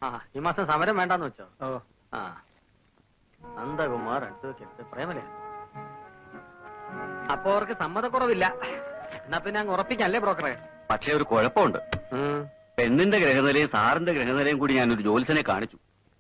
ആ ഈ മാസം സമരം വേണ്ടാന്ന് വെച്ചോ? ഓ ആ നന്ദകുമാർ അടുത്ത് പ്രേമല. അപ്പൊ അവർക്ക് സമ്മതക്കുറവില്ല. എന്നാ പിന്നെ അങ്ങ് ഉറപ്പിക്കല്ലേ ബ്രോക്കറെ? പക്ഷെ ഒരു കുഴപ്പമുണ്ട്. പെണ്ണിന്റെ ഗ്രഹനിലയും സാറിന്റെ ഗ്രഹനിലയും കൂടി ഞാനൊരു ജോത്സ്യനെ കാണിച്ചു.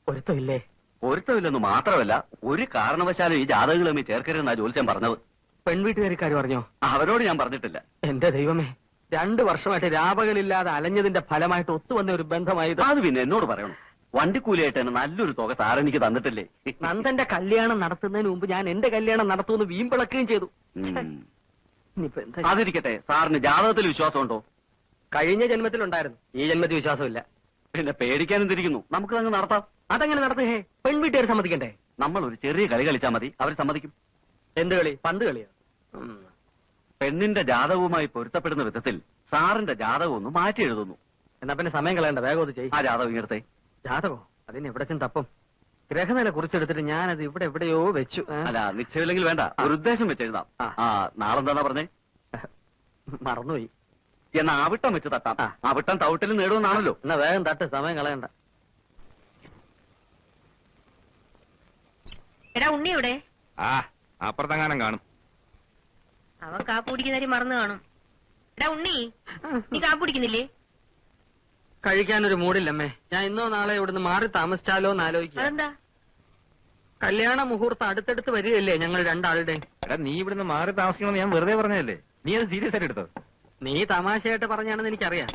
പൊരുത്തമില്ലേ? പൊരുത്തമില്ലെന്ന് മാത്രമല്ല, ഒരു കാരണവശാലും ഈ ജാതകങ്ങൾ തമ്മിൽ ചേർക്കരുതെന്നാ ജോത്സ്യൻ പറഞ്ഞത്. പെൺവീട്ടുകാരിക്കാർ പറഞ്ഞോ? അവരോട് ഞാൻ പറഞ്ഞിട്ടില്ല. എന്റെ ദൈവമേ, 2 വർഷമായിട്ട് രാപകലില്ലാതെ അലഞ്ഞതിന്റെ ഫലമായിട്ട് ഒത്തുവന്ന ഒരു ബന്ധമായത്. അത് പിന്നെ എന്നോട് പറയണം. വണ്ടിക്കൂലിയായിട്ട് തന്നെ നല്ലൊരു തുക സാറെനിക്ക് തന്നിട്ടില്ലേ? നന്ദന്റെ കല്യാണം നടത്തുന്നതിന് മുമ്പ് ഞാൻ എന്റെ കല്യാണം നടത്തുമെന്ന് വീമ്പിളക്കുകയും ചെയ്തു. അതിരിക്കട്ടെ, സാറിന് ജാതകത്തിൽ വിശ്വാസമുണ്ടോ? കഴിഞ്ഞ ജന്മത്തിലുണ്ടായിരുന്നു, ഈ ജന്മത്തിൽ വിശ്വാസമില്ല. പിന്നെ പേടിക്കാൻ എന്തിരിക്കുന്നു? നമുക്ക് അങ്ങ് നടത്താം. അതെങ്ങനെ നടത്തുകേ? പെൺവീട്ടുകാർ സമ്മതിക്കണ്ടേ? നമ്മൾ ഒരു ചെറിയ കളി കളിച്ചാൽ മതി, അവർ സമ്മതിക്കും. എന്ത് കളി? പന്ത് കളിയോ? പെണ്ണിന്റെ ജാതകവുമായി പൊരുത്തപ്പെടുന്ന വിധത്തിൽ സാറിന്റെ ജാതകം ഒന്ന് മാറ്റി എഴുതുന്നു. എന്നാ പിന്നെ സമയം കളയണ്ട, വേഗം അത് ചെയ്യും. ആ ജാതകം ഇങ്ങനത്തെ. ജാതകോ? അതിന് എവിടെ ചെന്ന് തപ്പം? ഗ്രഹനില കുറിച്ചെടുത്തിട്ട് ഞാനത് എവിടെയോ വെച്ചു. അല്ല, നിശ്ചയമില്ലെങ്കിൽ വേണ്ട, ഒരു ഉദ്ദേശം വെച്ച് എഴുതാം. നാളെന്താ പറഞ്ഞേ? മറന്നുപോയി. എന്നാ ആവിട്ടം വെച്ച് തട്ടാം. ആവിട്ടം തവിട്ടിൽ നേടുമെന്നാണല്ലോ. എന്നാ വേഗം തട്ട്, സമയം കളയണ്ട. എടാ ഉണ്ണി ഇവിടെ? അപ്പുറത്തെങ്ങാനും കാണും. അവൻ കാപ്പ് കുടിക്കുന്നവര് മറന്നു കാണും. എടാ ഉണ്ണി, നീ കാപ്പ് കുടിക്കുന്നില്ലേ? കഴിക്കാനൊരു മൂടില്ലമ്മേ. ഞാൻ ഇന്നോ നാളെ ഇവിടുന്ന് മാറി താമസിച്ചാലോ എന്ന് ആലോചിക്കുക. അതെന്താ? കല്യാണ മുഹൂർത്തം അടുത്തടുത്ത് വരികയല്ലേ ഞങ്ങൾ രണ്ടാളുടെ. എടാ, നീ ഇവിടുന്ന് മാറി താമസിക്കണമെന്ന് ഞാൻ വെറുതെ പറഞ്ഞതല്ലേ? നീ അത് സീരിയസ് ആയിട്ട് എടുത്തോ? നീ തമാശയായിട്ട് പറഞ്ഞാണെന്ന് എനിക്കറിയാം.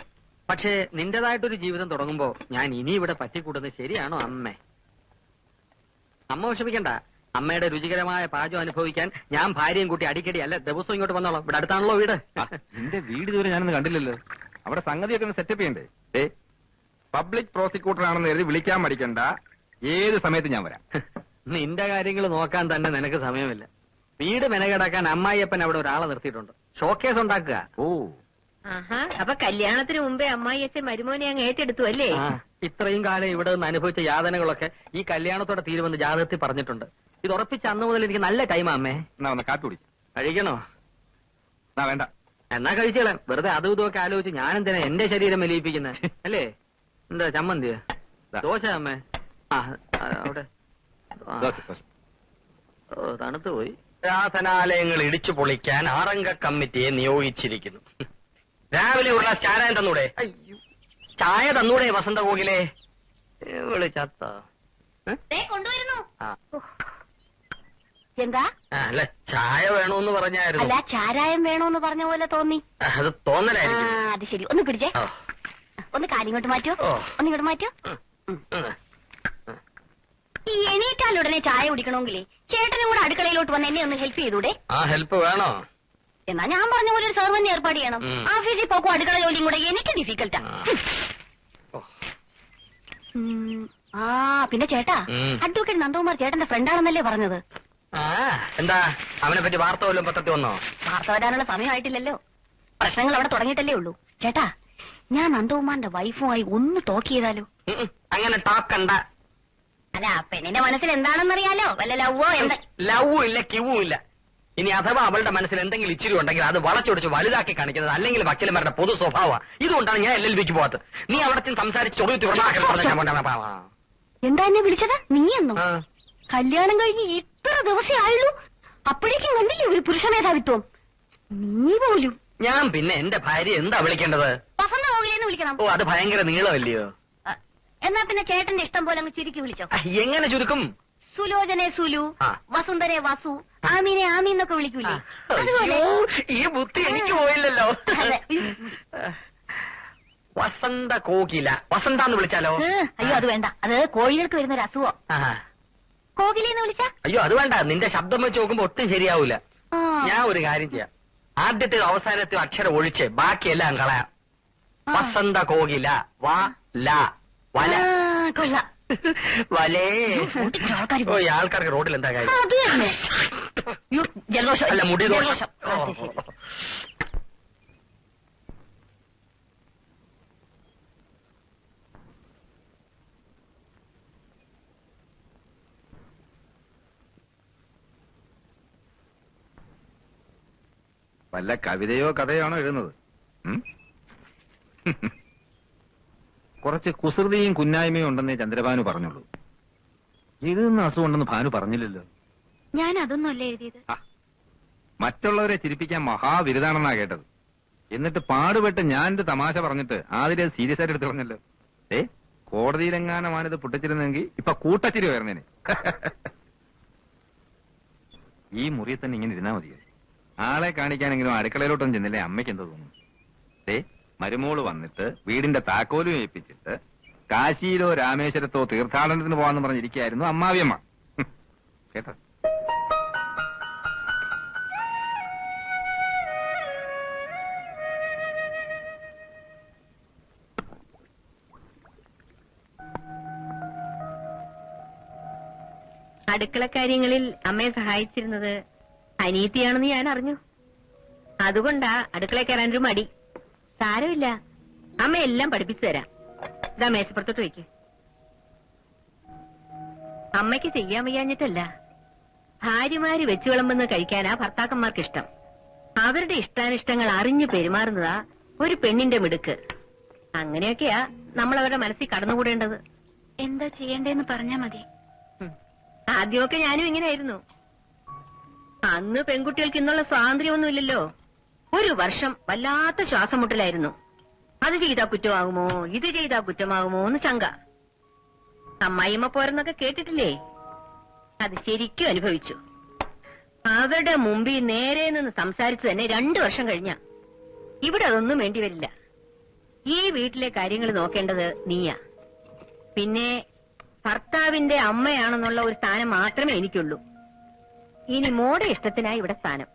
പക്ഷേ നിന്റേതായിട്ടൊരു ജീവിതം തുടങ്ങുമ്പോ ഞാൻ ഇനി ഇവിടെ പറ്റിക്കൂടുന്നത് ശരിയാണോ അമ്മേ? അമ്മ വിഷമിക്കണ്ട. അമ്മയുടെ രുചികരമായ പാചകം അനുഭവിക്കാൻ ഞാൻ ഭാര്യയും കൂട്ടി അടിക്കടി അല്ല ദിവസവും ഇങ്ങോട്ട് വന്നോളാം. ഇവിടെ അടുത്താണല്ലോ വീട്. നിന്റെ വീട് ഇതുവരെ ഞാനൊന്ന് കണ്ടില്ലല്ലോ. അവിടെ സംഗതിയൊക്കെ ഒന്ന് സെറ്റപ്പ് ചെയ്യണ്ടേ? പബ്ലിക് പ്രോസിക്യൂട്ടർ ആണെന്ന് കരുതി വിളിക്കാൻ മടിക്കണ്ട. ഏത് സമയത്ത് ഞാൻ വരാം. നിന്റെ കാര്യങ്ങൾ നോക്കാൻ തന്നെ നിനക്ക് സമയമില്ല. വീട് മെനകെടാക്കാൻ അമ്മായിയപ്പൻ അവിടെ ഒരാളെ നിർത്തിയിട്ടുണ്ട്. ഷോക്കേസ് ഉണ്ടാക്കുക. ഓ, അപ്പൊ കല്യാണത്തിന് മുമ്പേ അമ്മായി അച്ഛൻ മരുമോനെ അങ്ങ് ഏറ്റെടുത്തു അല്ലേ? ഇത്രയും കാലം ഇവിടെ നിന്ന് അനുഭവിച്ച യാതനകളൊക്കെ ഈ കല്യാണത്തോടെ തീരുമെന്ന് ജാതകത്തിൽ പറഞ്ഞിട്ടുണ്ട്. ഇത് ഉറപ്പിച്ച അന്ന് മുതൽ എനിക്ക് നല്ല ടൈമാ അമ്മേ. എന്നാ ഒന്ന് കാപ്പി കുടി. കഴിക്കണോ? എന്നാ വേണ്ട. എന്നാ കഴിച്ചോളാം. വെറുതെ അതും ഇതുമൊക്കെ ആലോചിച്ച് ഞാൻ എന്തിനാ എന്റെ ശരീരം മെലിയിപ്പിക്കുന്നത്? അല്ലേ? എന്താ ചമ്മന്തി? ദോശ അമ്മേ? അവിടെ തണുത്തു പോയി. ആരാധനാലയങ്ങൾ ഇടിച്ചു പൊളിക്കാൻ 6-അംഗ കമ്മിറ്റിയെ നിയോഗിച്ചിരിക്കുന്നു. രാവിലെ ഒരു ഗ്ലാസ് ചായ തന്നൂടെ? ചായ തന്നൂടെ വസന്തകോകിലെ? വിളിച്ചത്ത കൊണ്ടുവരുന്നു. എന്താ? അല്ല, ചായ വേണോന്ന് പറഞ്ഞായിരുന്നു. അല്ല, ചാരായം വേണോന്ന് പറഞ്ഞ പോലെ തോന്നി. അത് തോന്നലായിരിക്കും. അത് ശരി, ഒന്ന് പിടിച്ചേ. ഒന്ന് കാലിങ്ങോട്ട് മാറ്റോ, ഒന്നിങ്ങോട്ട് മാറ്റോ. ഈ എണീറ്റാലുടനെ ചായ കുടിക്കണമെങ്കിലേ ചേട്ടനും കൂടെ അടുക്കളയിലോട്ട് വന്ന് എന്നെ ഒന്ന് ഹെൽപ്പ് ചെയ്തൂടെ? ഹെൽപ്പ് വേണോ? എന്നാ ഞാൻ പറഞ്ഞ പോലെ ഒരു സെർവന്റ് ഏർപ്പാട് ചെയ്യണം. ഓഫീസിൽ പോക്കും അടുക്കള ജോലിയും കൂടെ എനിക്ക് ഡിഫിക്കൽട്ടാ. പിന്നെ ചേട്ടാ, അഡ്വക്കേറ്റ് നന്ദകുമാർ ചേട്ടന്റെ ഫ്രണ്ടാണെന്നല്ലേ പറഞ്ഞത്? എന്താ അവനെ പറ്റി വാർത്ത വല്ലതും പത്രത്തിൽ വന്നോ? വാർത്ത വരാനുള്ള സമയമായിട്ടില്ലല്ലോ. പ്രശ്നങ്ങൾ അവിടെ തുടങ്ങിയിട്ടല്ലേ ഉള്ളൂ. ചേട്ടാ, ഞാൻ നന്ദകുമാറിന്റെ വൈഫുമായി ഒന്ന് ടോക്ക് ചെയ്താലോ? അങ്ങനെ ടോക്കണ്ട. അല്ല, പെണ്ണിന്റെ മനസ്സിൽ എന്താണെന്നറിയാലോ? വല്ല ലവ്വോ എന്താ? ലവ്വും ഇല്ല, കിവും ഇല്ല. ഇനി അഥവാ അവളുടെ മനസ്സിൽ എന്തെങ്കിലും ഇച്ചിരി ഉണ്ടെങ്കിൽ അത് വളച്ചൊടിച്ച് വലുതാക്കി കാണിക്കുന്നത് അല്ലെങ്കിൽ വക്കീലന്മാരുടെ പൊതു സ്വഭാവമാണ്. ഇതുകൊണ്ടാണ് ഞാൻ LLBക്ക് പോകാത്തത്. നീ അവിടെ സംസാരിച്ച് എന്താ എന്നെ വിളിച്ചത്? നീയെന്നോ? കല്യാണം കഴിഞ്ഞ് ഇത്ര ദിവസമേ ആയുള്ളൂ, അപ്പോഴേക്കും കണ്ടില്ലേ ഒരു പുരുഷ മേധാവിത്വം? നീ പോലും. ഞാൻ പിന്നെ എന്റെ ഭാര്യ എന്താ വിളിക്കേണ്ടത്? വസന്ത കോകിലെന്ന് വിളിക്കണം. ഓ, അത് ഭയങ്കര നീളമല്ലയോ? എന്നാ പിന്നെ ചേട്ടന്റെ ഇഷ്ടം പോലെ അങ്ങ് ചുരുക്കി വിളിച്ചോ. എങ്ങനെ ചുരുക്കും? സുലോചനെ സുലു, വസുന്ധരെ വസു, ആമീനെ ആമീന്നൊക്കെ വിളിക്കൂലേ? അതുപോലെ. ഈ ബുദ്ധി എനിക്ക് പോയില്ലല്ലോ. വസന്ത കോകില. വസന്താന്ന് വിളിച്ചാലോ? അയ്യോ, അത് വേണ്ട. അത് കോഴികൾക്ക് വരുന്ന ഒരു അസുഖം. കോകിലെന്ന് വിളിച്ചാ? അയ്യോ, അത് വേണ്ട. നിന്റെ ശബ്ദം വെച്ച് നോക്കുമ്പോ ഒട്ടും ശരിയാവൂല. ഞാൻ ഒരു കാര്യം ചെയ്യാം. ആദ്യത്തെ അവസാനത്തെ അക്ഷരം ഒഴിച്ച് ബാക്കിയെല്ലാം കളയാം. വസന്ത കോകില. വല. വലേ. ഓ, ഈ ആൾക്കാർക്ക് റോഡിൽ എന്താ കാര്യം? ജലദോഷം. അല്ല, മുടി ദോഷം. വല്ല കവിതയോ കഥയോ ആണോ എഴുതുന്നത്? കുറച്ച് കുസൃതിയും കുന്നായ്മയും ഉണ്ടെന്നേ ചന്ദ്രഭാനു പറഞ്ഞുള്ളൂ. ഇതിന്ന് അസുഖമുണ്ടെന്ന് ഭാനു പറഞ്ഞില്ലല്ലോ. ഞാൻ അതൊന്നും അല്ല എഴുതിയത്. മറ്റുള്ളവരെ ചിരിപ്പിക്കാൻ മഹാവിരുതാണെന്നാ കേട്ടത്. എന്നിട്ട് പാടുപെട്ട് ഞാൻ എന്റെ തമാശ പറഞ്ഞിട്ട് ആദ്യം സീരിയസ് ആയിട്ട് എടുത്ത് പറഞ്ഞല്ലോ. കോടതിയിലെങ്ങാനമാണിത് പൊട്ടിച്ചിരുന്നെങ്കിൽ ഇപ്പൊ കൂട്ടച്ചിരി വരുന്നേനെ. ഈ മുറിയിൽ തന്നെ ഇങ്ങനെ ഇരുന്നാ മതിയോ? ആളെ കാണിക്കാനെങ്കിലും അടുക്കളയിലോട്ടൊന്നും ചെന്നില്ലേ അമ്മയ്ക്ക് എന്തോ തോന്നുന്നു. മരുമോള് വന്നിട്ട് വീടിന്റെ താക്കോലും ഏൽപ്പിച്ചിട്ട് കാശിയിലോ രാമേശ്വരത്തോ തീർത്ഥാടനത്തിന് പോവാന്ന് പറഞ്ഞിരിക്കുകയായിരുന്നു അമ്മാവിയമ്മ. കേട്ടോ? അടുക്കള കാര്യങ്ങളിൽ അമ്മയെ സഹായിച്ചിരുന്നത് അനീതിയാണെന്ന് ഞാൻ അറിഞ്ഞു. അതുകൊണ്ടാ അടുക്കളയിൽ കയറാനൊരു മടി. സാരമില്ല, അമ്മ എല്ലാം പഠിപ്പിച്ചു തരാം. ഇതാ മേശപ്പുറത്തോട്ട് വയ്ക്ക്. അമ്മയ്ക്ക് ചെയ്യാൻ വയ്യാഞ്ഞിട്ടല്ല, ഭാര്യമാര് വെച്ചു വിളമ്പുന്നത് കഴിക്കാനാ ഭർത്താക്കന്മാർക്ക് ഇഷ്ടം. അവരുടെ ഇഷ്ടാനിഷ്ടങ്ങൾ അറിഞ്ഞു പെരുമാറുന്നതാ ഒരു പെണ്ണിന്റെ മിടുക്ക്. അങ്ങനെയൊക്കെയാ നമ്മൾ അവരുടെ മനസ്സിൽ കടന്നുകൂടേണ്ടത്. എന്താ ചെയ്യണ്ടേന്ന് പറഞ്ഞാ മതി. ആദ്യമൊക്കെ ഞാനും ഇങ്ങനെയായിരുന്നു. അന്ന് പെൺകുട്ടികൾക്ക് ഇന്നുള്ള സ്വാതന്ത്ര്യമൊന്നുമില്ലല്ലോ. ഒരു വർഷം വല്ലാത്ത ശ്വാസം മുട്ടലായിരുന്നു. അത് ചെയ്താ കുറ്റമാകുമോ, ഇത് ചെയ്താ കുറ്റമാകുമോ എന്ന് ശങ്ക. അമ്മായിമ്മ പോരെന്നൊക്കെ കേട്ടിട്ടില്ലേ? അത് ശരിക്കും അനുഭവിച്ചു. അവരുടെ മുമ്പിൽ നേരെ നിന്ന് സംസാരിച്ചു തന്നെ 2 വർഷം കഴിഞ്ഞ. ഇവിടെ അതൊന്നും വേണ്ടിവരില്ല. ഈ വീട്ടിലെ കാര്യങ്ങൾ നോക്കേണ്ടത് നീയാ. പിന്നെ ഭർത്താവിന്റെ അമ്മയാണെന്നുള്ള ഒരു സ്ഥാനം മാത്രമേ എനിക്കുള്ളൂ. ഇനി മോടെ ഇഷ്ടത്തിനായി ഇവിടെ സ്ഥാനം.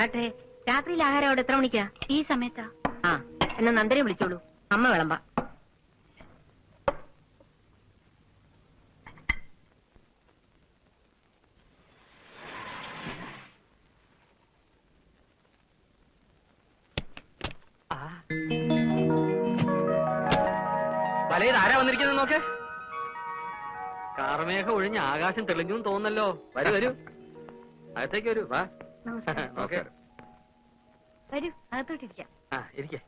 ആട്ടെ, രാത്രിയിൽ ആഹാരം അവിടെ എത്ര മണിക്കാ? ഈ സമയത്താ. ആ, എന്നാ നന്ദനെ വിളിച്ചോളൂ, അമ്മ വിളമ്പാ. വലയത് ആരാ വന്നിരിക്കുന്നത് നോക്ക്. കാർമേഘം ഒഴിഞ്ഞ് ആകാശം തെളിഞ്ഞു തോന്നല്ലോ. വരൂ വരൂ, അകത്തേക്ക് വരൂ. വാ. നോക്ക്. വരൂ, അകത്തോട്ടിരിക്കാം. ഇരിക്കേ.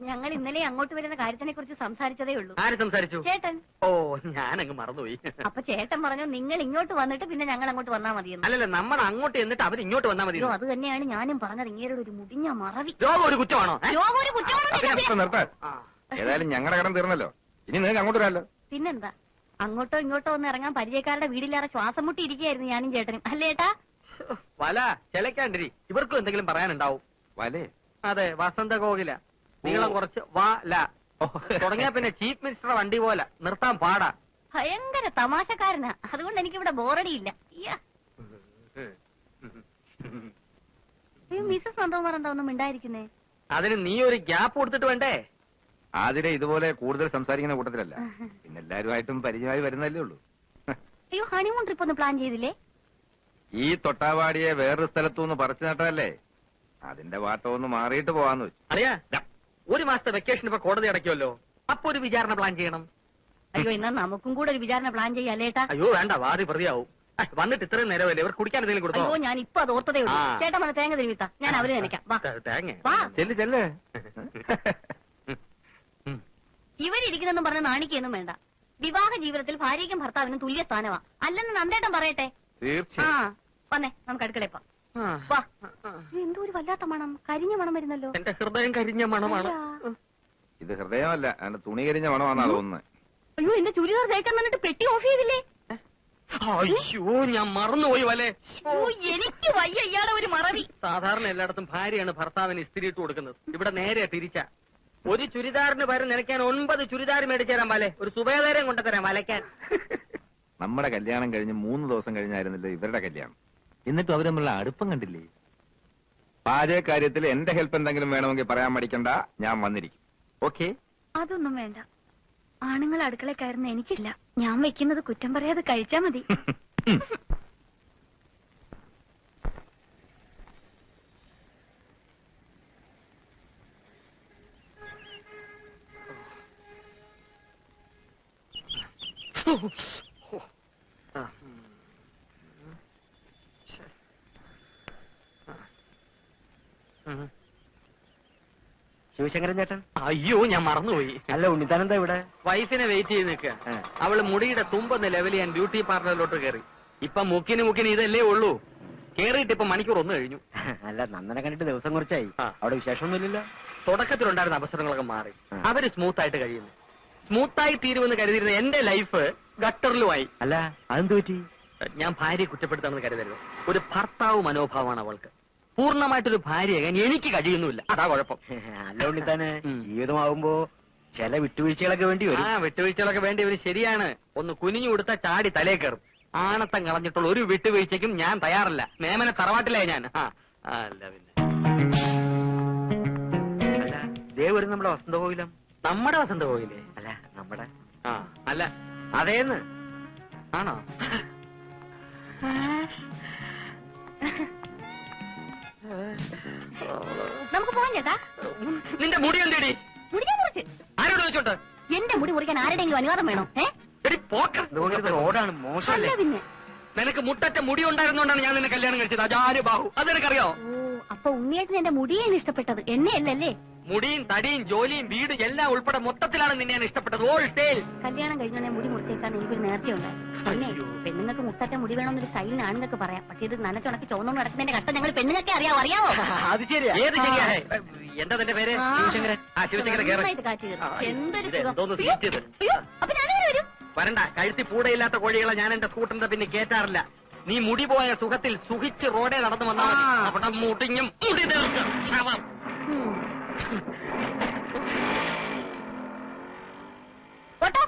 ഞങ്ങൾ ഇന്നലെ അങ്ങോട്ട് വരുന്ന കാര്യത്തിനെ കുറിച്ച് സംസാരിച്ചതേ ഉള്ളൂ. ആര് സംസാരിച്ചു? ചേട്ടൻ. ഓ, ഞാനങ്ങ് മറന്നുപോയി. അപ്പൊ ചേട്ടൻ പറഞ്ഞു നിങ്ങൾ ഇങ്ങോട്ട് വന്നിട്ട് പിന്നെ ഞങ്ങൾ അങ്ങോട്ട് വന്നാ മതിയെന്ന്. അല്ലല്ല, നമ്മൾ അങ്ങോട്ട് എന്നിട്ട് അവർ ഇങ്ങോട്ട് വന്നാൽ മതി. അയ്യോ, അത് തന്നെയാണ് ഞാനും പറഞ്ഞത്. ഇങ്ങേരുടെ ഒരു മുടിഞ്ഞ മറവി. രോഗം ഒരു കുറ്റമാണോ? രോഗം ഒരു കുറ്റമാണോ? നിർത്താൻ ഏതായാലും ഞങ്ങളുടെ കടം തീർന്നല്ലോ. ഇനി നിങ്ങൾക്ക് അങ്ങോട്ട് വരാമല്ലോ. പിന്നെന്താ, അങ്ങോട്ടോ ഇങ്ങോട്ടോ ഒന്ന് ഇറങ്ങാൻ പരിചയക്കാരുടെ വീടില്ലാതെ ശ്വാസം മുട്ടി ഇരിക്കുകയായിരുന്നു ഞാനും ചേട്ടനും. അല്ലേ ഏട്ടാ? വല ചിലക്കാണ്ടിരി, ഇവർക്കും എന്തെങ്കിലും പറയാനുണ്ടാവും. വലേ? അതെ, വസന്ത കോകില. നീളം കുറച്ച് വല തുടങ്ങിയ പിന്നെ ചീഫ് മിനിസ്റ്റർ വണ്ടി പോലെ നിർത്താൻ പാടാ. ഭയങ്കര തമാശക്കാരനാ. അതുകൊണ്ട് എനിക്കിവിടെ ബോറടിയില്ല. മിസ്സസ് നന്ദകുമാർ എന്താ ഒന്നും മിണ്ടായിരിക്കുന്നേ? അതിന് നീ ഒരു ഗ്യാപ്പ് കൊടുത്തിട്ട് വേണ്ടേ? ആതിരെ ഇതുപോലെ കൂടുതൽ സംസാരിക്കുന്ന കൂട്ടത്തിലല്ല. പിന്നെ എല്ലാവരുമായിട്ടും പരിചയമായി വരുന്നല്ലേ ഉള്ളൂ. അയ്യോ, ഹണിമൂൺ ട്രിപ്പ് ഒന്ന് പ്ലാൻ ചെയ്തില്ലേ? ഈ തൊട്ടാവാടിയെ വേറൊരു സ്ഥലത്തുനിന്ന് പറിച്ചു നട്ടതല്ലേ, അതിന്റെ വാട്ടം ഒന്ന് മാറിയിട്ട് പോവാന്ന് വെച്ചു. അറിയാ, ഒരു മാസത്തെ വെക്കേഷൻ ഇപ്പൊ കോടതി അടയ്ക്കുമല്ലോ, അപ്പൊ ഒരു വിചാരണ പ്ലാൻ ചെയ്യണം. അയ്യോ, എന്നാ നമുക്കും കൂടെ ഒരു വിചാരണ പ്ലാൻ ചെയ്യാല്ലേട്ടാ? അയ്യോ വേണ്ട, വാദി പ്രതിയാവും. വന്നിട്ട് ഇത്രയും നേരമല്ലേ, ഇവർ കുടിക്കാൻ എന്തെങ്കിലും കൊടുത്തോ? അയ്യോ, ഞാൻ ഇപ്പൊ അത് ഓർത്തതേ ഉള്ളൂ. ആ. ചേട്ടാ പറഞ്ഞ തേങ്ങ തിരുമിത്ത, ഞാൻ അവര് നനയ്ക്കാം. വാ തേങ്ങ വാ. ചെല്ല് ചെല്ല്. ഇവരിരിക്കുന്നെന്നും പറഞ്ഞ് നാണിക്കൊന്നും വേണ്ട. വിവാഹ ജീവിതത്തിൽ ഭാര്യയ്ക്കും ഭർത്താവിനും തുല്യ സ്ഥാനമാ. അല്ലെന്ന് നന്ദേട്ടൻ പറയട്ടെ. ആ, തീർച്ചയായും. വന്നേ, നമുക്ക് അടുക്കളയിപ്പോ വാ. എന്തോ ഒരു വല്ലാത്ത മണം, കരിഞ്ഞ മണം വരുന്നല്ലോ. എന്റെ ഹൃദയം കരിഞ്ഞ മണമാണ്. ഇത് ഹൃദയമല്ല, അതിന്റെ തുണി കരിഞ്ഞ മണമാണെന്നാ തോന്നുന്നത്. അയ്യോ, എന്റെ ചുരിദാർ തേക്കാൻ വന്നിട്ട് പെട്ടി ഓഫ് ചെയ്തില്ലേ? അയ്യോ, ഞാൻ മറന്നുപോയി വലെ. ഓ, എനിക്ക് വയ്യ ഇയാളെ ഒരു മറവി. സാധാരണ എല്ലായിടത്തും ഭാര്യയാണ് ഭർത്താവിന് ഇസ്തിരി ഇട്ട് കൊടുക്കുന്നത്. ഇവിടെ നേരെ തിരിച്ച. ഒരു ചുരിദാറിന് പകരം നിലയ്ക്കാൻ 9 ചുരിദാർ മേടിച്ചു തരാൻ വലെ. ഒരു സുബേദാരം കൊണ്ടുതരാം വലയ്ക്കാൻ. നമ്മുടെ കല്യാണം കഴിഞ്ഞ് 3 ദിവസം കഴിഞ്ഞായിരുന്നല്ലോ ഇവരുടെ കല്യാണം. എന്നിട്ടും അവർ തമ്മിലുള്ള അടുപ്പം കണ്ടില്ലേ? പാചക കാര്യത്തിൽ എന്റെ ഹെൽപ്പ് എന്തെങ്കിലും വേണമെങ്കിൽ പറയാൻ മടിക്കണ്ട, ഞാൻ വന്നിരിക്കും. ഓക്കെ? അതൊന്നും വേണ്ട. ആണുങ്ങൾ അടുക്കള കയറുന്ന എനിക്കില്ല. ഞാൻ വെക്കുന്നത് കുറ്റം പറയാതെ കഴിച്ചാ മതി. ശിവശങ്കരൻ ചേട്ടൻ? അയ്യോ, ഞാൻ മറന്നുപോയി. അല്ല, ഉണ്ണിത്താനെന്താ ഇവിടെ? വൈഫിനെ വെയിറ്റ് ചെയ്ത് നിൽക്കുക. അവള് മുടിയുടെ തുമ്പൊന്ന് ലെവൽ ചെയ്യാൻ ബ്യൂട്ടി പാർലറിലോട്ട് കയറി. ഇപ്പൊ മുക്കിന് ഇതല്ലേ ഉള്ളൂ. കേറിയിട്ട് ഇപ്പൊ മണിക്കൂർ ഒന്ന് കഴിഞ്ഞു. അല്ല, നന്ദനെ കണ്ടിട്ട് ദിവസം കുറച്ചായി. അവിടെ വിശേഷമൊന്നുമില്ലല്ലോ. തുടക്കത്തിലുണ്ടായിരുന്ന അവസരങ്ങളൊക്കെ മാറി. അവര് സ്മൂത്ത് ആയിട്ട് കഴിയുന്നു. സ്മൂത്തായി തീരുമെന്ന് കരുതിയിരുന്ന എന്റെ ലൈഫ് ഗട്ടറിലുമായി. അല്ല, അതെന്ത് പറ്റി? ഞാൻ ഭാര്യയെ കുറ്റപ്പെടുത്താമെന്ന് കരുതരുത്. ഒരു ഭർത്താവ് മനോഭാവമാണ് അവൾക്ക്. പൂർണ്ണമായിട്ടൊരു ഭാര്യയാകാൻ എനിക്ക് കഴിയുന്നുമില്ല. അതാ കുഴപ്പം. അല്ല ഉണ്ണിത്താനെ, ജീവിതമാകുമ്പോ ചില വിട്ടുവീഴ്ചകളൊക്കെ വേണ്ടി വരും. വിട്ടുവീഴ്ചകളൊക്കെ വേണ്ടി വരും, ശരിയാണ്. ഒന്ന് കുനിഞ്ഞു കൊടുത്താൽ ചാടി തലേ കയറും. ആണത്തം കളഞ്ഞിട്ടുള്ള ഒരു വിട്ടുവീഴ്ചയ്ക്കും ഞാൻ തയ്യാറല്ല. മേമന തറവാട്ടിലായി ഞാൻ. അല്ല പിന്നെ അല്ല, ദേ വരും നമ്മുടെ വസന്തകോവിലം. നമ്മുടെ വസന്തകോവിലേ? അല്ല, നമ്മുടെ. അല്ല, അതേന്ന്. ആണോ? നമുക്ക് പോവാൻ ചേട്ടാ. നിന്റെ മുടി എന്തേടി? മുടിക്കാൻ മുറിച്ച്. ആരോട് ചോദിച്ചോട്ട്? എന്റെ മുടി മുറിക്കാൻ ആരുടെയെങ്കിലും അനുവാദം വേണോ? റോഡാണ്, മോശമല്ലേ? അല്ല പിന്നെ. നിനക്ക് മുട്ടറ്റ മുടി ഉണ്ടായിരുന്നോണ്ടാണ് ഞാൻ നിന്നെ കല്യാണം കഴിച്ചത്. അജാനുബാഹു, അതെനിക്കറിയോ? ഓ, അപ്പൊ ഉണ്ണിയേട്ടന് എന്റെ മുടിയാണ് ഇഷ്ടപ്പെട്ടത്, എന്നെ അല്ലല്ലേ? മുടിയും തടിയും ജോലിയും വീടും എല്ലാം ഉൾപ്പെടെ മൊത്തത്തിലാണ് നിന്നെ ഞാൻ ഇഷ്ടപ്പെട്ടത്. ഹോൾസെയിൽ. കല്യാണം കഴിഞ്ഞോടെ മുടി മുറിച്ചേക്കാൻ എനിക്കൊരു നേർച്ച ഉണ്ടായി. പിന്നെ പെണ്ണുങ്ങൾക്ക് മുട്ടറ്റ മുടി വേണമെന്നൊരു സ്റ്റൈലിന് ആണുങ്ങൾക്ക് പറയാം. പക്ഷെ ഇത് നനച്ചുണക്കി ചുവന്നു നടക്കുന്നതിന്റെ കഷ്ടം ഞങ്ങൾ പെണ്ണുങ്ങൾക്ക് അറിയാവോ? അത് ശരിയാ. ഏത് ശരിയാ? എന്താ തന്റെ പേര്? ശിവശങ്കരൻ. ശിവശങ്കരൻ കേറ്. നന്നായിട്ട് കാറ്റ് കയറും. എന്തൊരു സുഖം. എന്തോന്ന് സീറ്റ് ഇത്? അയ്യോ, അപ്പൊ ഞാനങ്ങനെ വരും. വരണ്ട. കഴുത്തി പൂടയില്ലാത്ത കോഴികളെ ഞാൻ എന്റെ സ്കൂട്ടറിന്റെ പിന്നെ കേറ്റാറില്ല. നീ മുടി പോയ സുഖത്തിൽ സുഖിച്ച് റോഡേ നടന്നു വന്നാൽ അവിടെ മുടിഞ്ഞും മുടി തീർക്കും ശവം. ഓട്ടോ.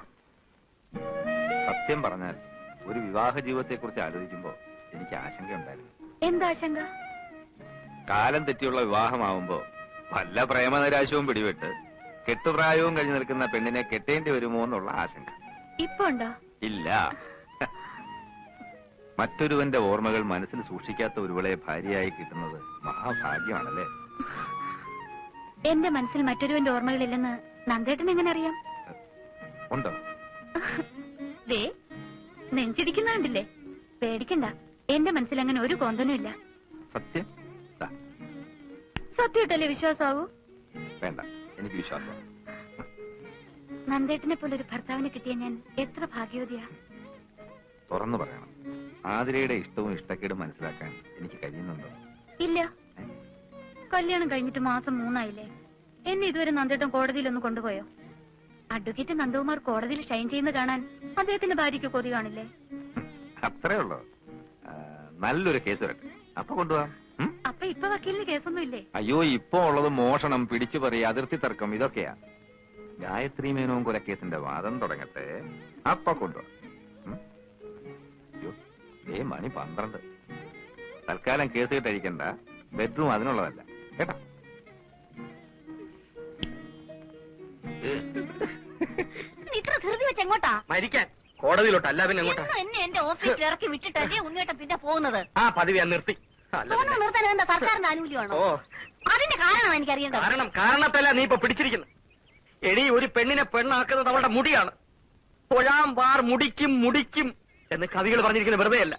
സത്യം പറഞ്ഞാൽ ഒരു വിവാഹ ജീവിതത്തെ കുറിച്ച് ആലോചിക്കുമ്പോ എനിക്ക് ആശങ്കയുണ്ടായിരുന്നു. എന്താ ആശങ്ക? കാലം തെറ്റിയുള്ള വിവാഹമാവുമ്പോ വല്ല പ്രേമനൈരാശ്യവും പിടിപെട്ട് കെട്ടുപ്രായവും കഴിഞ്ഞു നിൽക്കുന്ന പെണ്ണിനെ കെട്ടേണ്ടി വരുമോ എന്നുള്ള ആശങ്ക. ഇപ്പൊ ഉണ്ടോ? ഇല്ല. മറ്റൊരുവന്റെ ഓർമ്മകൾ മനസ്സിൽ സൂക്ഷിക്കാത്ത ഒരുവളെ ഭാര്യയായി കിട്ടുന്നത് മഹാഭാഗ്യമാണല്ലേ? എന്റെ മനസ്സിൽ മറ്റൊരുവന്റെ ഓർമ്മകളില്ലെന്ന് നന്ദേട്ടൻ എങ്ങനെ അറിയാം? ഉണ്ടോ? ദേ, നെഞ്ചിടിക്കുന്നുണ്ടില്ലേ? പേടിക്കണ്ട, എന്റെ മനസ്സിൽ അങ്ങനെ ഒരു കോന്തനും ഇല്ല. സത്യം? ദാ, സത്യമായിട്ടല്ലേ വിശ്വാസാവൂ? വേണ്ട, എനിക്ക് വിശ്വാസം. നന്ദേട്ടനെ പോലെ ഒരു ഭർത്താവിനെ കിട്ടിയ ഞാൻ എത്ര ഭാഗ്യവതിയാ. തുറന്നു പറയണം, ആതിരയുടെ ഇഷ്ടവും ഇഷ്ടക്കേടും മനസ്സിലാക്കാൻ എനിക്ക് കഴിയുന്നുണ്ടോ? ഇല്ല. കല്യാണം കഴിഞ്ഞിട്ട് മാസം 3 ആയില്ലേ? എന്നെ ഇതുവരെ നന്ദേട്ടൻ കോടതിയിലൊന്ന് കൊണ്ടുപോയോ? അഡ്വക്കേറ്റ് നന്ദകുമാർ കോടതിയിൽ ഷൈൻ ചെയ്യുന്നത് കാണാൻ അദ്ദേഹത്തിന്റെ ഭാര്യയ്ക്ക് കൊതി കാണില്ലേ? അത്രേ ഉള്ളൂ. നല്ലൊരു കേസ് വരട്ടെ, അപ്പൊ കൊണ്ടുപോവാം. അപ്പൊ ഇപ്പൊ വക്കീലിന് കേസൊന്നും ഇല്ലേ? അയ്യോ, ഇപ്പൊ ഉള്ളത് മോഷണം, പിടിച്ചുപറി, അതിർത്തി തർക്കം, ഇതൊക്കെയാ. ഗായത്രി മേനോൻ കൊലക്കേസിന്റെ വാദം തുടങ്ങട്ടെ, അപ്പൊ കൊണ്ടുപോവാം. മണി 12. തൽക്കാലം കേസ് കിട്ടഴിക്കണ്ട. ബെഡ്റൂം അതിനുള്ളതല്ല കേട്ടോ. ഇത്ര ധൃതി വെച്ച് എങ്ങോട്ടാ? മരിക്കാൻ. കോടതിയിലോട്ട്. അല്ല പിന്നെ എങ്ങോട്ടാ? എന്നെ എന്റെ ഓഫീസിൽ ഇറക്കി വിട്ടിട്ടല്ലേ ഉണ്ണിയേട്ടൻ പിന്നെ പോകുന്നത്? പതിവ് ഞാൻ നിർത്തി. തോന്നുന്നു നിർത്താൻ എന്താ സർക്കാരിന്റെ ആനുകൂല്യമാണോ? അതിന്റെ കാരണം എനിക്കറിയേണ്ടത്. കാരണത്തല്ല നീ ഇപ്പൊ പിടിച്ചിരിക്കുന്നു. എടി, ഒരു പെണ്ണിനെ പെണ്ണാക്കുന്നത് അവളുടെ മുടിയാണ്. പൊഴാം വാർ മുടിക്കും മുടിക്കും എന്ന് കവികൾ പറഞ്ഞിരിക്കുന്നത് വെറുതെയല്ല.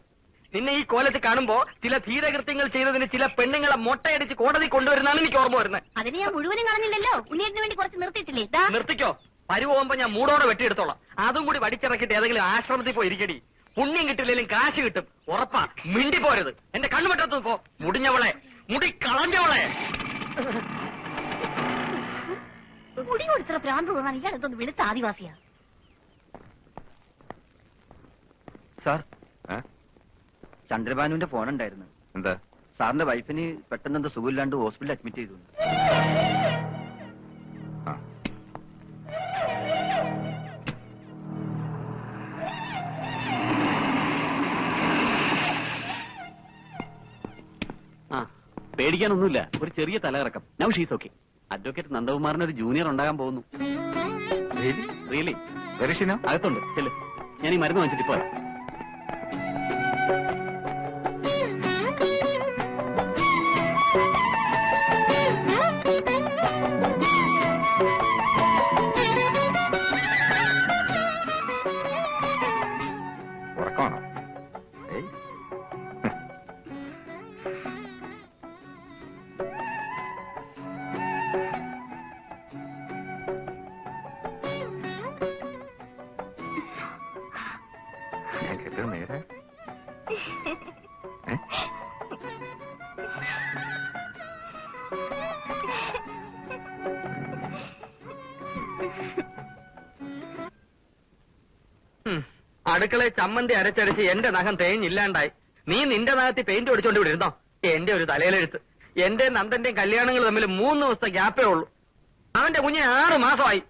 നിന്നെ ഈ കോലത്തിൽ കാണുമ്പോ ചില ധീരകൃത്യങ്ങൾ ചെയ്തതിന് ചില പെണ്ണുങ്ങളെ മൊട്ടയടിച്ച് കോടതി കൊണ്ടുവരുന്നതാണ് എനിക്ക് ഓർമ്മ വരുന്നത്. അതിന് ഞാൻ മുഴുവനും കളഞ്ഞില്ലല്ലോ. ഉണ്ണിയേട്ടന് വേണ്ടി കുറച്ച് നിർത്തിയിട്ടില്ലേ? നിർത്തിക്കോ. പരുവുമ്പോ ഞാൻ മൂടോടെ വെട്ടിയെടുത്തോളാം. അതും കൂടി വടിച്ചിറക്കിട്ട് ഏതെങ്കിലും ആശ്രമത്തിൽ പോയി ഇരിക്കടി. പുണ്യം കിട്ടില്ലെങ്കിലും കാശ് കിട്ടും, ഉറപ്പാ. മിണ്ടി പോരുത്. എന്റെ കണ്ണുമെട്ടത്ത് പോ. മുടിഞ്ഞവളെ, മുടി കളഞ്ഞവളെ. മുടി കൊടുത്ത ഭ്രാന്ത് തോന്നാൻ ഇയാളെന്തൊന്ന് വെളുത്ത ആദിവാസിയാ. സാർ, ചന്ദ്രബാനുവിന്റെ ഫോൺ ഉണ്ടായിരുന്നു. എന്താ? സാറിന്റെ വൈഫിന് പെട്ടെന്ന് എന്തോ സുഖമില്ലാണ്ട് ഹോസ്പിറ്റലിൽ അഡ്മിറ്റ് ചെയ്തു. പേടിക്കാനൊന്നുമില്ല, ഒരു ചെറിയ തലകറക്കം. Now she's okay. അഡ്വക്കേറ്റ് നന്ദകുമാറിന് ഒരു ജൂനിയർ ഉണ്ടാകാൻ പോകുന്നു. റിയലി? വെരിഷിനോ? അകത്തുണ്ട്. ചെല്ല്, ഞാൻ ഈ മരുന്ന് വാങ്ങിച്ചിട്ട് പോരാ. ഉറക്കമാണോ? ഇത് നേരെ അടുക്കളയിൽ ചമ്മന്തി അരച്ചരച്ച് എന്റെ നഖം തേഞ്ഞില്ലാണ്ടായി. നീ നിന്റെ നഖത്തിൽ പെയിന്റ് ഒടിച്ചോണ്ട് ഇവിടെ ഇരുന്നോ? എന്റെ ഒരു തലയിലെഴുത്ത്. എന്റെ നന്ദന്റെയും കല്യാണങ്ങൾ തമ്മിൽ 3 ദിവസത്തെ ഗ്യാപ്പേ ഉള്ളൂ. അവന്റെ കുഞ്ഞിന് 6 മാസമായി.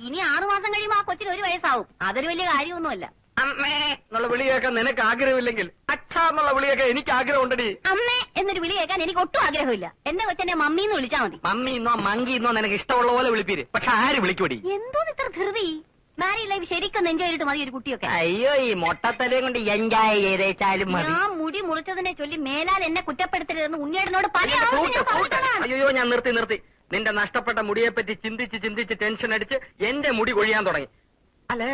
ഇനി 6 മാസം കഴിയുമ്പോ ആ കൊച്ചിന് 1 വയസ്സാവും. അതൊരു വലിയ കാര്യമൊന്നുമല്ല. അമ്മേ എന്നുള്ള വിളി കേൾക്കാൻ നിനക്ക് ആഗ്രഹമില്ലെങ്കിൽ അച്ഛാ എന്നുള്ള വിളി കേൾക്കാൻ എനിക്ക് ആഗ്രഹമുണ്ടടി. അമ്മേ എന്നൊരു വിളി കേൾക്കാൻ എനിക്ക് ഒട്ടും ആഗ്രഹമില്ല. എന്റെ കൊച്ചെന്നെ മമ്മി എന്ന് വിളിച്ചാ മതി. മമ്മിന്നോ മങ്കിന്നോ നിനക്ക് ഇഷ്ടമുള്ള പോലെ വിളിപ്പീര്. പക്ഷെ ആര് വിളിക്കൂടി? എന്തോ ഇത്ര ധൃതി. മാരീഡ് ലൈഫ് ശരിക്കും എൻജോയ് ചെയ്തിട്ട് മതി ഒരു കുട്ടിയൊക്കെ. അയ്യോ ഈ മൊട്ടത്തലയും കൊണ്ട് എൻജോയ് ചെയ്തേച്ചാലും മതി. ഞാൻ മുടി മുറിച്ചതിനെ ചൊല്ലി മേലാൽ എന്നെ കുറ്റപ്പെടുത്തരുതെന്ന് ഉണ്ണിയേടനോട് പല ആവർത്തനം ഞാൻ പറഞ്ഞിട്ടുള്ളതാണ്. അയ്യോ ഞാൻ നിർത്തി. നിന്റെ നഷ്ടപ്പെട്ട മുടിയെപ്പറ്റി ചിന്തിച്ച് ടെൻഷൻ അടിച്ച് എന്റെ മുടി കൊഴിയാൻ തുടങ്ങി. അല്ലേ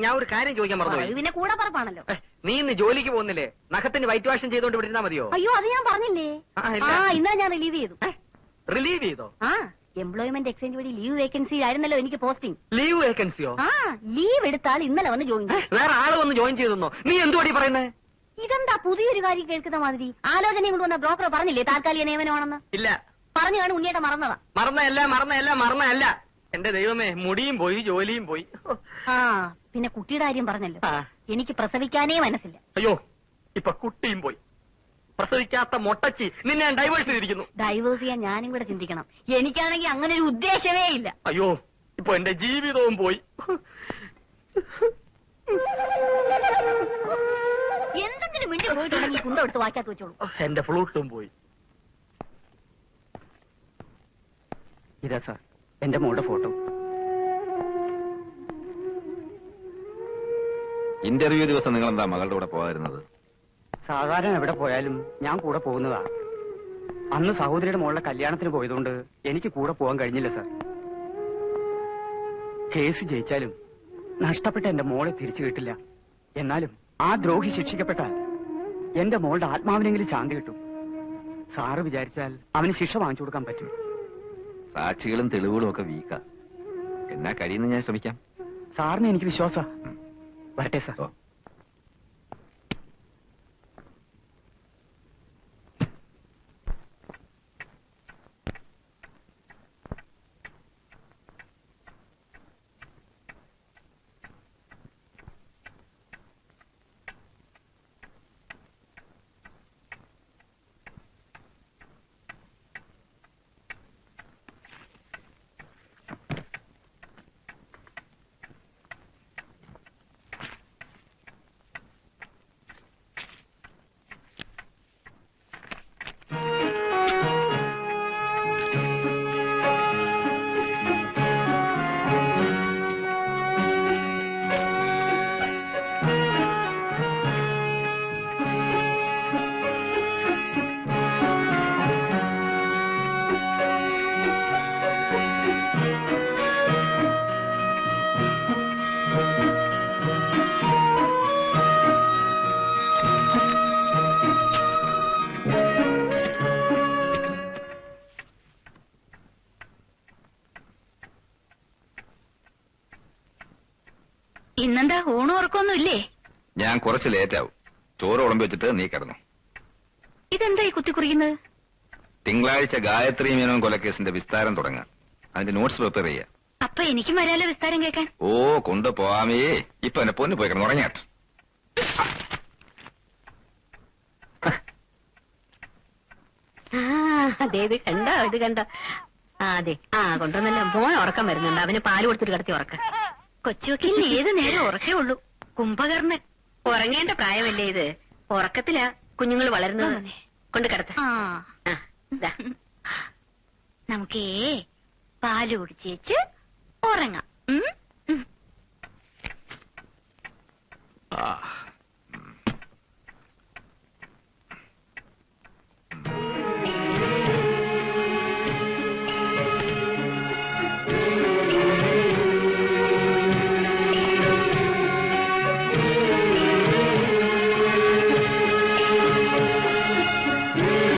ഞാൻ ഒരു കാര്യം ചോദിക്കാൻ മറന്നു. പിന്നെ കൂടെ പറപ്പാണല്ലോ. നീ ഇന്ന് ജോലിക്ക് പോകുന്നില്ലേ? നഖത്തിന് വൈറ്റ് വാഷും ചെയ്തോണ്ട് വിട്ടിരുന്നാ മതിയോ? അയ്യോ അത് ഞാൻ പറഞ്ഞില്ലേ. ഇന്നലെ ഞാൻ റിലീവ് ചെയ്തു. റിലീവ് ചെയ്തോ? എംപ്ലോയ്മെന്റ് എക്സ്ചേഞ്ച് വഴി ലീവ് വേക്കൻസി ആയിരുന്നല്ലോ എനിക്ക് പോസ്റ്റിംഗ്. ലീവ് വേക്കൻസിയോ? ലീവ് എടുത്താൽ ഇന്നലെ വന്ന് ജോയിൻ ചെയ്യും. വേറെ ആള് വന്ന് ജോയിൻ ചെയ്തെന്നോ? നീ എന്തുവാടി പറയുന്നേ? ഇതെന്താ പുതിയൊരു കാര്യം കേൾക്കുന്ന മാതിരി? ആലോചനയും കൊണ്ട് വന്ന ബ്രോക്കർ പറഞ്ഞില്ലേ താൽക്കാലിക നിയമനമാണെന്ന്? ഇല്ല. പറഞ്ഞു കാണും ഉണ്ണിയേട്ട മറന്നതാ. മറന്നല്ല. എന്റെ ദൈവമേ മുടിയും പോയി ജോലിയും പോയി. പിന്നെ കുട്ടിയുടെ കാര്യം പറഞ്ഞല്ലോ. എനിക്ക് പ്രസവിക്കാനേ മനസ്സില്ല. അയ്യോ ഇപ്പൊ കുട്ടിയും പോയി. പ്രസവിക്കാത്ത മൊട്ടച്ചി നിന്നെ ഞാൻ ഡൈവേഴ്സ് ചെയ്തിരിക്കുന്നു. ഡൈവേഴ്സ് ചെയ്യാൻ ഞാനും കൂടെ ചിന്തിക്കണം. എനിക്കാണെങ്കിൽ അങ്ങനെ ഒരു ഉദ്ദേശമേ ഇല്ല. അയ്യോ ഇപ്പൊ എന്റെ ജീവിതവും പോയി. എന്തെങ്കിലും മിണ്ടി പോയിട്ടുണ്ടെങ്കിൽ കുന്തം എടുത്ത് വാക്കാത്ത് വെച്ചോളൂ. എന്റെ ഫ്ലൂട്ടും പോയി. ഇതാ സാർ എന്റെ മോളുടെ ഫോട്ടോ. ഇന്റർവ്യൂ ദിവസം നിങ്ങൾ എന്താ മകളുടെ കൂടെ പോകാതിരുന്നത്? സാധാരണ എവിടെ പോയാലും ഞാൻ കൂടെ പോകുന്നതാ. അന്ന് സഹോദരിയുടെ മോളുടെ കല്യാണത്തിന് പോയതുകൊണ്ട് എനിക്ക് കൂടെ പോകാൻ കഴിഞ്ഞില്ല സാർ. കേസ് ജയിച്ചാലും നഷ്ടപ്പെട്ട എന്റെ മോളെ തിരിച്ചു കിട്ടില്ല. എന്നാലും ആ ദ്രോഹി ശിക്ഷിക്കപ്പെട്ടാൽ എന്റെ മോളുടെ ആത്മാവിനെങ്കിലും ശാന്തി കിട്ടും. സാറ് വിചാരിച്ചാൽ അവന് ശിക്ഷ വാങ്ങിച്ചു കൊടുക്കാൻ പറ്റും. സാക്ഷികളും തെളിവുകളും ഒക്കെ വീക്കാ. എന്നാ കഴിയുന്ന ഞാൻ ശ്രമിക്കാം. സാറിന് എനിക്ക് വിശ്വാസ. വരട്ടെ സാർ. ഇന്നെന്താ ഊണും ഉറക്കൊന്നും ഇല്ലേ? ഞാൻ കുറച്ച് ലേറ്റ് ആവും. ചോറ് ഉടമ്പി വെച്ചിട്ട് നീ കിടന്നു. ഇതെന്താ ഈ കുത്തിക്കുറിക്കുന്നത്? തിങ്കളാഴ്ച ഗായത്രി മേനോൻ കൊലക്കേസിന്റെ വിസ്താരം തുടങ്ങാം. അതിന്റെ നോട്ട്സ് പ്രിപ്പയർ ചെയ്യാം. അപ്പൊ എനിക്കും വരാലോ വിസ്താരം കേൾക്കാൻ? ഓ കൊണ്ടുപോവാമേ. ഇപ്പൊ എന്നെ പൊന്നു പോയി കിടന്നു ഉറങ്ങിയാട്ട്. ഇത് കണ്ടോ ഇത് കണ്ടോ? അതെ കൊണ്ടുവന്നല്ലോ. മോൻ ഉറക്കം വരുന്നുണ്ട്. അവന് പാല് കൊടുത്തിട്ട് കിടത്തി ഉറക്കം. കൊച്ചുവക്കിൽ ഏത് നേരം ഉറക്കേ ഉള്ളൂ. കുംഭകർണൻ. ഉറങ്ങേണ്ട പ്രായമല്ലേ ഇത്? ഉറക്കത്തിലാ കുഞ്ഞുങ്ങൾ വളരുന്നത്. കൊണ്ട് കിടത്ത. നമുക്കേ പാല് കുടിച്ചേച്ച് ഉറങ്ങാം.